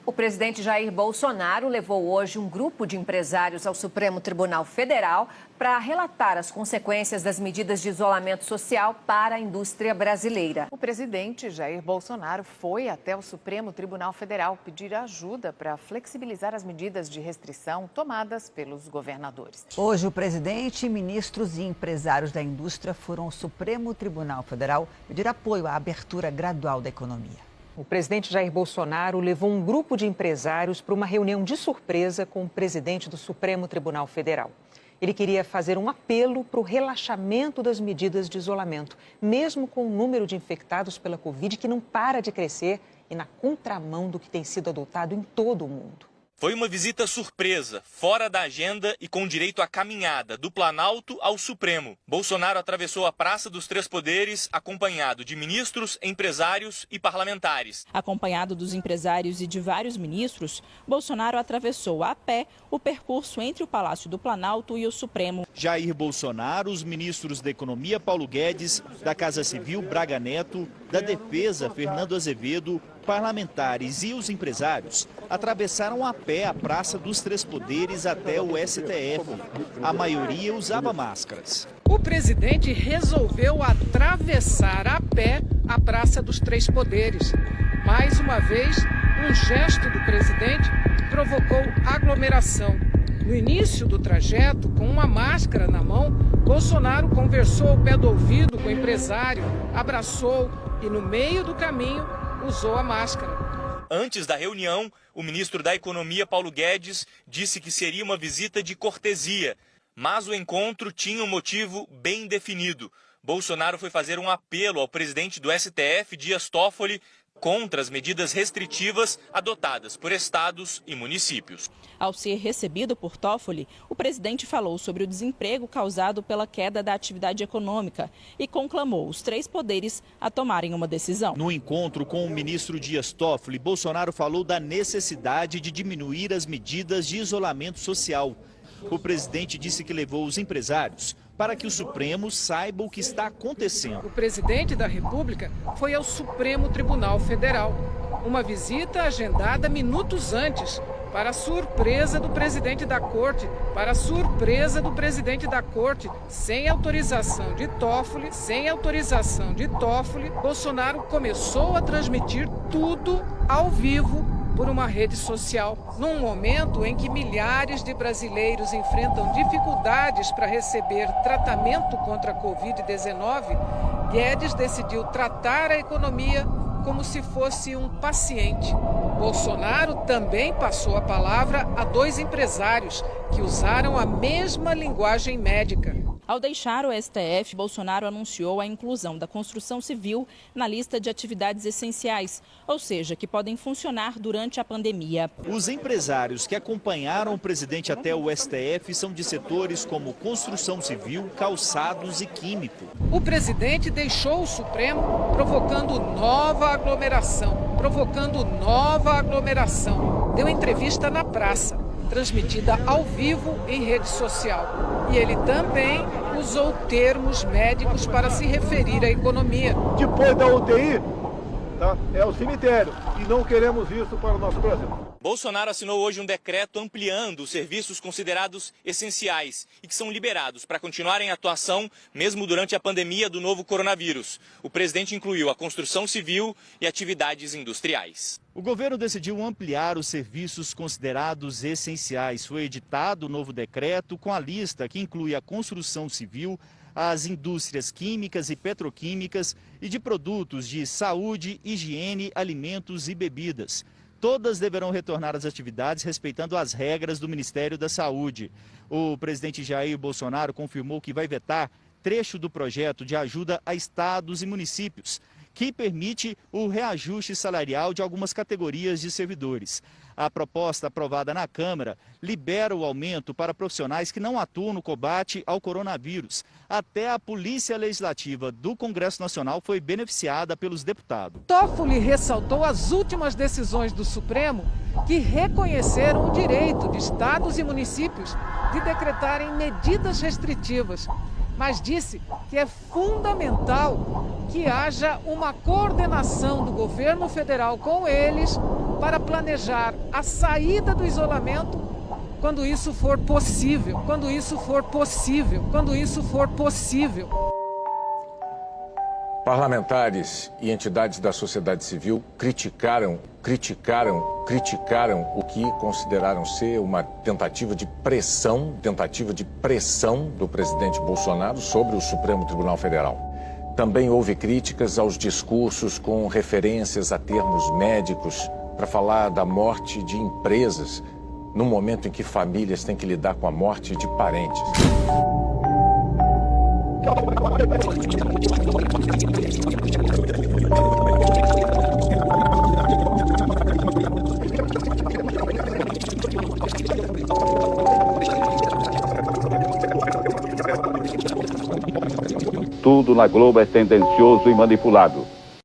O presidente Jair Bolsonaro levou hoje um grupo de empresários ao Supremo Tribunal Federal para relatar as consequências das medidas de isolamento social para a indústria brasileira. O presidente Jair Bolsonaro foi até o Supremo Tribunal Federal pedir ajuda para flexibilizar as medidas de restrição tomadas pelos governadores. Hoje, o presidente, ministros e empresários da indústria foram ao Supremo Tribunal Federal pedir apoio à abertura gradual da economia. O presidente Jair Bolsonaro levou um grupo de empresários para uma reunião de surpresa com o presidente do Supremo Tribunal Federal. Ele queria fazer um apelo para o relaxamento das medidas de isolamento, mesmo com o número de infectados pela Covid que não para de crescer e na contramão do que tem sido adotado em todo o mundo. Foi uma visita surpresa, fora da agenda e com direito à caminhada do Planalto ao Supremo. Bolsonaro atravessou a Praça dos Três Poderes acompanhado de ministros, empresários e parlamentares. Acompanhado dos empresários e de vários ministros, Bolsonaro atravessou a pé o percurso entre o Palácio do Planalto e o Supremo. Jair Bolsonaro, os ministros da Economia Paulo Guedes, da Casa Civil Braga Neto, da Defesa Fernando Azevedo, parlamentares e os empresários atravessaram a pé a Praça dos Três Poderes até o STF. A maioria usava máscaras. O presidente resolveu atravessar a pé a Praça dos Três Poderes. Mais uma vez, um gesto do presidente provocou aglomeração. No início do trajeto, com uma máscara na mão, Bolsonaro conversou ao pé do ouvido com o empresário, abraçou e, no meio do caminho, usou a máscara. Antes da reunião, o ministro da Economia, Paulo Guedes, disse que seria uma visita de cortesia. Mas o encontro tinha um motivo bem definido. Bolsonaro foi fazer um apelo ao presidente do STF, Dias Toffoli, contra as medidas restritivas adotadas por estados e municípios. Ao ser recebido por Toffoli, o presidente falou sobre o desemprego causado pela queda da atividade econômica e conclamou os três poderes a tomarem uma decisão. No encontro com o ministro Dias Toffoli, Bolsonaro falou da necessidade de diminuir as medidas de isolamento social. O presidente disse que levou os empresários para que o Supremo saiba o que está acontecendo. O presidente da República foi ao Supremo Tribunal Federal. Uma visita agendada minutos antes, para a surpresa do presidente da Corte, sem autorização de Toffoli, Bolsonaro começou a transmitir tudo ao vivo por uma rede social. Num momento em que milhares de brasileiros enfrentam dificuldades para receber tratamento contra a Covid-19, Guedes decidiu tratar a economia como se fosse um paciente. Bolsonaro também passou a palavra a dois empresários que usaram a mesma linguagem médica. Ao deixar o STF, Bolsonaro anunciou a inclusão da construção civil na lista de atividades essenciais, ou seja, que podem funcionar durante a pandemia. Os empresários que acompanharam o presidente até o STF são de setores como construção civil, calçados e químico. O presidente deixou o Supremo provocando nova aglomeração. Deu entrevista na praça, transmitida ao vivo em rede social. E ele também usou termos médicos para se referir à economia. Depois da UTI, é o cemitério. E não queremos isso para o nosso Brasil. Bolsonaro assinou hoje um decreto ampliando os serviços considerados essenciais e que são liberados para continuarem em atuação mesmo durante a pandemia do novo coronavírus. O presidente incluiu a construção civil e atividades industriais. O governo decidiu ampliar os serviços considerados essenciais. Foi editado o novo decreto com a lista que inclui a construção civil, as indústrias químicas e petroquímicas e de produtos de saúde, higiene, alimentos e bebidas. Todas deverão retornar às atividades respeitando as regras do Ministério da Saúde. O presidente Jair Bolsonaro confirmou que vai vetar trecho do projeto de ajuda a estados e municípios, que permite o reajuste salarial de algumas categorias de servidores. A proposta aprovada na Câmara libera o aumento para profissionais que não atuam no combate ao coronavírus. Até a Polícia Legislativa do Congresso Nacional foi beneficiada pelos deputados. Toffoli ressaltou as últimas decisões do Supremo que reconheceram o direito de estados e municípios de decretarem medidas restritivas, mas disse que é fundamental que haja uma coordenação do governo federal com eles para planejar a saída do isolamento quando isso for possível, quando isso for possível, quando isso for possível. Parlamentares e entidades da sociedade civil criticaram o que consideraram ser uma tentativa de pressão do presidente Bolsonaro sobre o Supremo Tribunal Federal. Também houve críticas aos discursos com referências a termos médicos para falar da morte de empresas, no momento em que famílias têm que lidar com a morte de parentes. Tudo na Globo é tendencioso e manipulado.